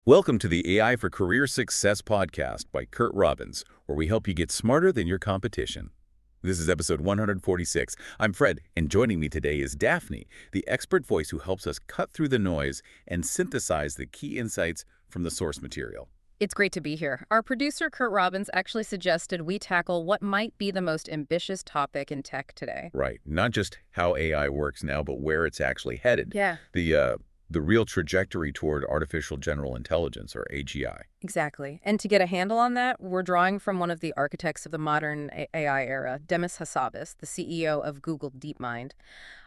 Welcome to the AI for Career Success podcast by Curt Robbins, where we help you get smarter than your competition. This is episode 146. I'm Fred, and joining me today is Daphne, the expert voice who helps us cut through the noise and synthesize the key insights from the source material. It's great to be here. Our producer, Curt Robbins, actually suggested we tackle what might be the most ambitious topic in tech today. Right. Not just how AI works now, but where it's actually headed. Yeah. The real trajectory toward artificial general intelligence, or AGI. Exactly. And to get a handle on that, we're drawing from one of the architects of the modern AI era, Demis Hassabis, the CEO of Google DeepMind.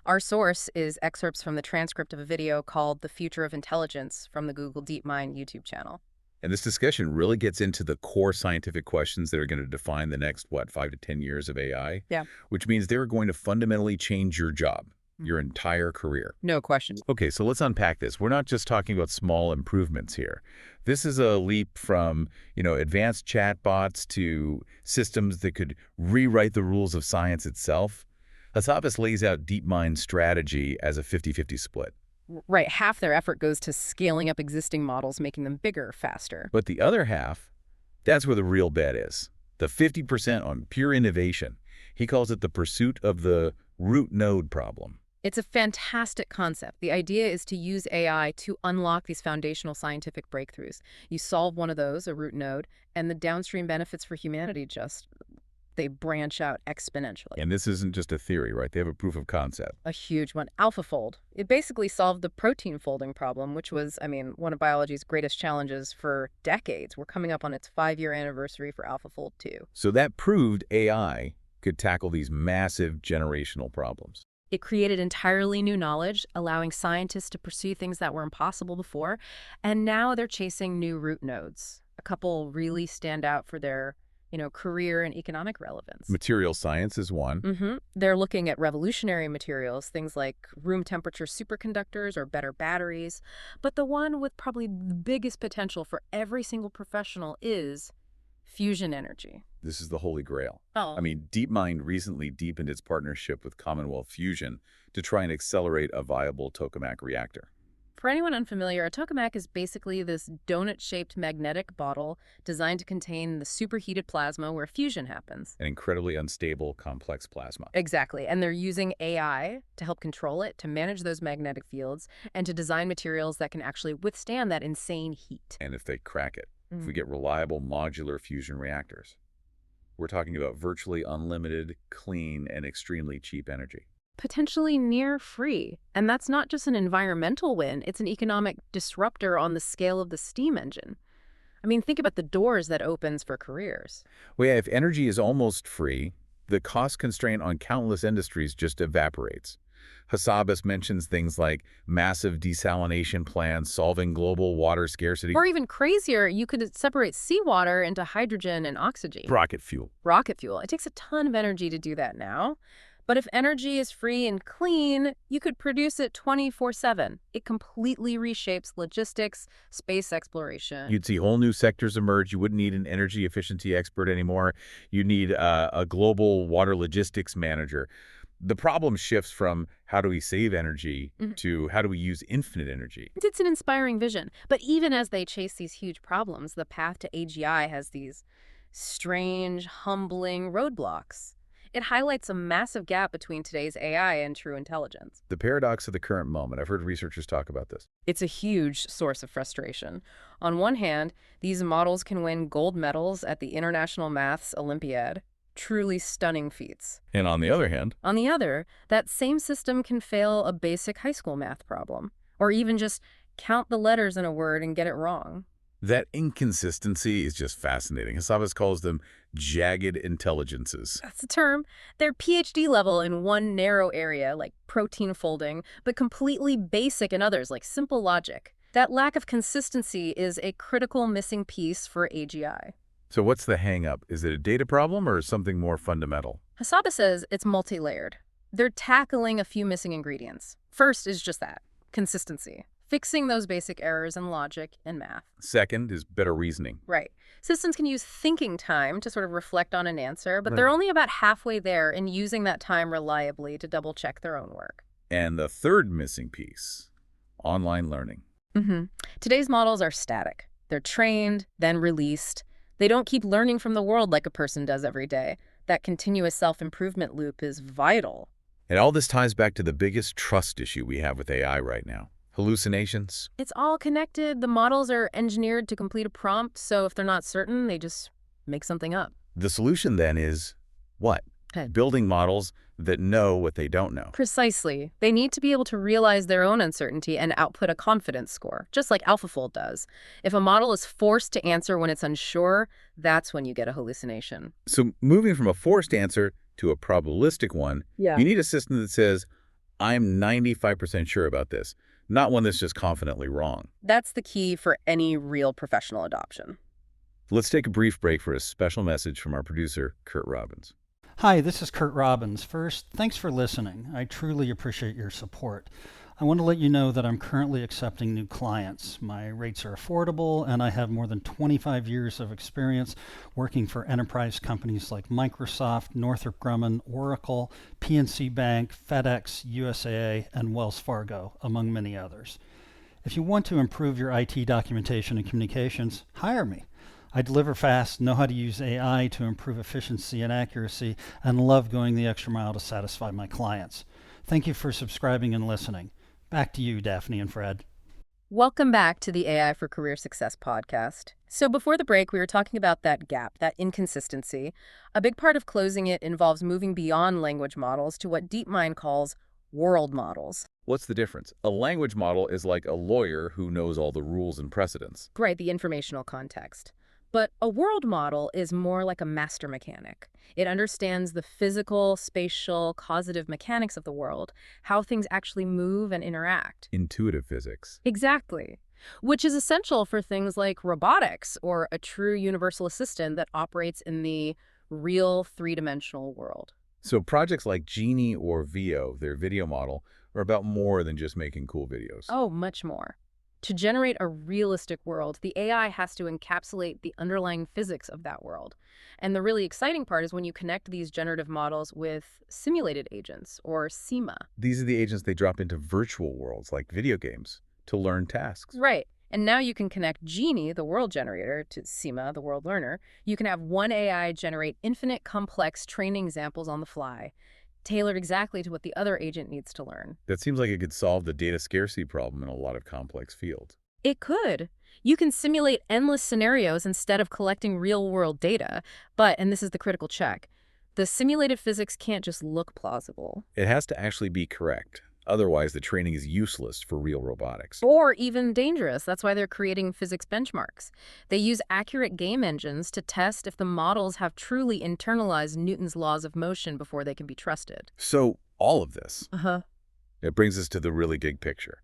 Our source is excerpts from the transcript of a video called The Future of Intelligence from the Google DeepMind YouTube channel. And this discussion really gets into the core scientific questions that are going to define the next, 5 to 10 years of AI? Yeah. Which means they're going to fundamentally change your job, your entire career. No question. Okay, so let's unpack this. We're not just talking about small improvements here. This is a leap from, advanced chatbots to systems that could rewrite the rules of science itself. Hassabis lays out DeepMind's strategy as a 50-50 split. Right. Half their effort goes to scaling up existing models, making them bigger, faster. But the other half, that's where the real bet is. The 50% on pure innovation. He calls it the pursuit of the root node problem. It's a fantastic concept. The idea is to use AI to unlock these foundational scientific breakthroughs. You solve one of those, a root node, and the downstream benefits for humanity they branch out exponentially. And this isn't just a theory, right? They have a proof of concept. A huge one. AlphaFold. It basically solved the protein folding problem, which was, one of biology's greatest challenges for decades. We're coming up on its 5-year anniversary for AlphaFold 2. So that proved AI could tackle these massive generational problems. It created entirely new knowledge, allowing scientists to pursue things that were impossible before, and now they're chasing new root nodes. A couple really stand out for their career and economic relevance. Material science is one. They're looking at revolutionary materials, things like room temperature superconductors or better batteries. But the one with probably the biggest potential for every single professional is fusion energy. This is the holy grail. Oh. DeepMind recently deepened its partnership with Commonwealth Fusion to try and accelerate a viable tokamak reactor. For anyone unfamiliar, a tokamak is basically this donut-shaped magnetic bottle designed to contain the superheated plasma where fusion happens. An incredibly unstable, complex plasma. Exactly. And they're using AI to help control it, to manage those magnetic fields, and to design materials that can actually withstand that insane heat. And if they crack it, if we get reliable modular fusion reactors, we're talking about virtually unlimited, clean, and extremely cheap energy. Potentially near free. And that's not just an environmental win, it's an economic disruptor on the scale of the steam engine. Think about the doors that opens for careers. Well, yeah, if energy is almost free, the cost constraint on countless industries just evaporates. Hassabis mentions things like massive desalination plants solving global water scarcity. Or even crazier, you could separate seawater into hydrogen and oxygen. Rocket fuel. Rocket fuel. It takes a ton of energy to do that now. But if energy is free and clean, you could produce it 24/7. It completely reshapes logistics, space exploration. You'd see whole new sectors emerge. You wouldn't need an energy efficiency expert anymore. You need a global water logistics manager. The problem shifts from how do we save energy to how do we use infinite energy. It's an inspiring vision. But even as they chase these huge problems, the path to AGI has these strange, humbling roadblocks. It highlights a massive gap between today's AI and true intelligence. The paradox of the current moment. I've heard researchers talk about this. It's a huge source of frustration. On one hand, these models can win gold medals at the International Maths Olympiad. Truly stunning feats. And on the other hand? On the other, that same system can fail a basic high school math problem. Or even just count the letters in a word and get it wrong. That inconsistency is just fascinating. Hassabis calls them jagged intelligences. That's the term. They're PhD level in one narrow area, like protein folding, but completely basic in others, like simple logic. That lack of consistency is a critical missing piece for AGI. So what's the hang-up? Is it a data problem or something more fundamental? Hassabis says it's multi-layered. They're tackling a few missing ingredients. First is just that, consistency. Fixing those basic errors in logic and math. Second is better reasoning. Right. Systems can use thinking time to sort of reflect on an answer, but they're only about halfway there in using that time reliably to double-check their own work. And the third missing piece, online learning. hmm Today's models are static. They're trained, then released. They don't keep learning from the world like a person does every day. That continuous self-improvement loop is vital. And all this ties back to the biggest trust issue we have with AI right now. Hallucinations. It's all connected. The models are engineered to complete a prompt, so if they're not certain, they just make something up. The solution then is what? Okay. Building models that know what they don't know. Precisely. They need to be able to realize their own uncertainty and output a confidence score, just like AlphaFold does. If a model is forced to answer when it's unsure, that's when you get a hallucination. So moving from a forced answer to a probabilistic one, Yeah. you need a system that says, I'm 95% sure about this, not one that's just confidently wrong. That's the key for any real professional adoption. Let's take a brief break for a special message from our producer, Curt Robbins. Hi, this is Curt Robbins. First, thanks for listening. I truly appreciate your support. I want to let you know that I'm currently accepting new clients. My rates are affordable, and I have more than 25 years of experience working for enterprise companies like Microsoft, Northrop Grumman, Oracle, PNC Bank, FedEx, USAA, and Wells Fargo, among many others. If you want to improve your IT documentation and communications, hire me. I deliver fast, know how to use AI to improve efficiency and accuracy, and love going the extra mile to satisfy my clients. Thank you for subscribing and listening. Back to you, Daphne and Fred. Welcome back to the AI for Career Success podcast. So before the break, we were talking about that gap, that inconsistency. A big part of closing it involves moving beyond language models to what DeepMind calls world models. What's the difference? A language model is like a lawyer who knows all the rules and precedents. Right, the informational context. But a world model is more like a master mechanic. It understands the physical, spatial, causative mechanics of the world, how things actually move and interact. Intuitive physics. Exactly. Which is essential for things like robotics or a true universal assistant that operates in the real three-dimensional world. So projects like Genie or Veo, their video model, are about more than just making cool videos. Oh, much more. To generate a realistic world, the AI has to encapsulate the underlying physics of that world. And the really exciting part is when you connect these generative models with simulated agents, or SEMA. These are the agents they drop into virtual worlds like video games to learn tasks. Right. And now you can connect Genie, the world generator, to SEMA, the world learner. You can have one AI generate infinite complex training examples on the fly, tailored exactly to what the other agent needs to learn. That seems like it could solve the data scarcity problem in a lot of complex fields. It could. You can simulate endless scenarios instead of collecting real-world data. But, and this is the critical check, the simulated physics can't just look plausible. It has to actually be correct. Otherwise, the training is useless for real robotics. Or even dangerous. That's why they're creating physics benchmarks. They use accurate game engines to test if the models have truly internalized Newton's laws of motion before they can be trusted. So all of this, Uh-huh. it brings us to the really big picture.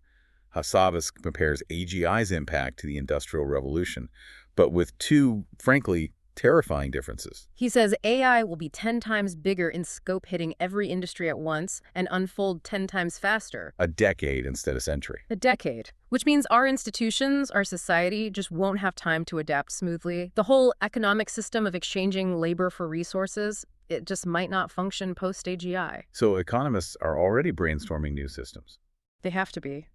Hassabis compares AGI's impact to the Industrial Revolution, but with two, frankly, terrifying differences. He says AI will be 10 times bigger in scope, hitting every industry at once and unfold 10 times faster. A decade instead of century. A decade. Which means our institutions, our society, just won't have time to adapt smoothly. The whole economic system of exchanging labor for resources, it just might not function post-AGI. So economists are already brainstorming new systems. They have to be.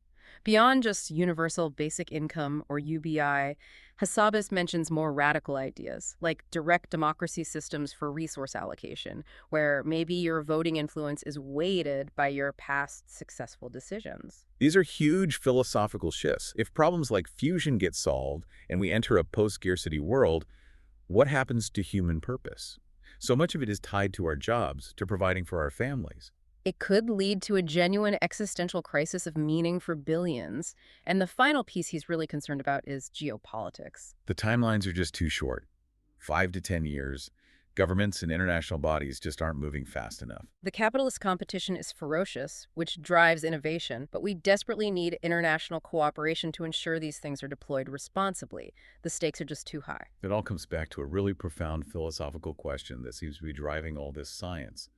Beyond just universal basic income, or UBI, Hassabis mentions more radical ideas, like direct democracy systems for resource allocation, where maybe your voting influence is weighted by your past successful decisions. These are huge philosophical shifts. If problems like fusion get solved and we enter a post-scarcity world, what happens to human purpose? So much of it is tied to our jobs, to providing for our families. It could lead to a genuine existential crisis of meaning for billions. And the final piece he's really concerned about is geopolitics. The timelines are just too short. 5 to 10 years. Governments and international bodies just aren't moving fast enough. The capitalist competition is ferocious, which drives innovation, but we desperately need international cooperation to ensure these things are deployed responsibly. The stakes are just too high. It all comes back to a really profound philosophical question that seems to be driving all this science.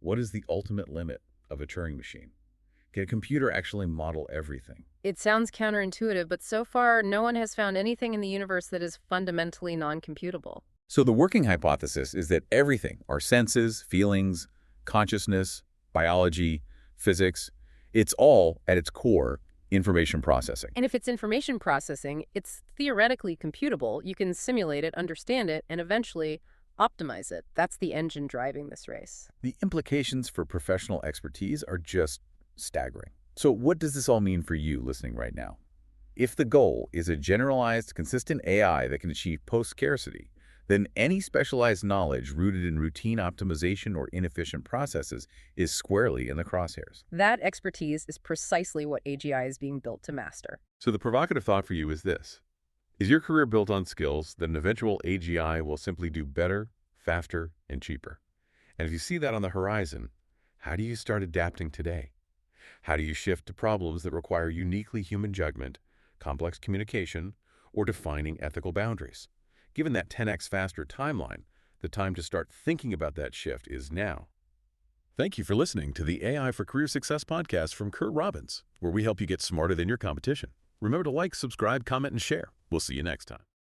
What is the ultimate limit of a Turing machine? Can a computer actually model everything? It sounds counterintuitive, but so far, no one has found anything in the universe that is fundamentally non-computable. So the working hypothesis is that everything, our senses, feelings, consciousness, biology, physics, it's all, at its core, Information processing. And if it's information processing, it's theoretically computable. You can simulate it, understand it, and eventually optimize it. That's the engine driving this race. The implications for professional expertise are just staggering. So what does this all mean for you listening right now? If the goal is a generalized, consistent AI that can achieve post-scarcity, then any specialized knowledge rooted in routine optimization or inefficient processes is squarely in the crosshairs. That expertise is precisely what AGI is being built to master. So the provocative thought for you is this. Is your career built on skills that an eventual AGI will simply do better, faster, and cheaper? And if you see that on the horizon, how do you start adapting today? How do you shift to problems that require uniquely human judgment, complex communication, or defining ethical boundaries? Given that 10x faster timeline, the time to start thinking about that shift is now. Thank you for listening to the AI for Career Success podcast from Curt Robbins, where we help you get smarter than your competition. Remember to like, subscribe, comment, and share. We'll see you next time.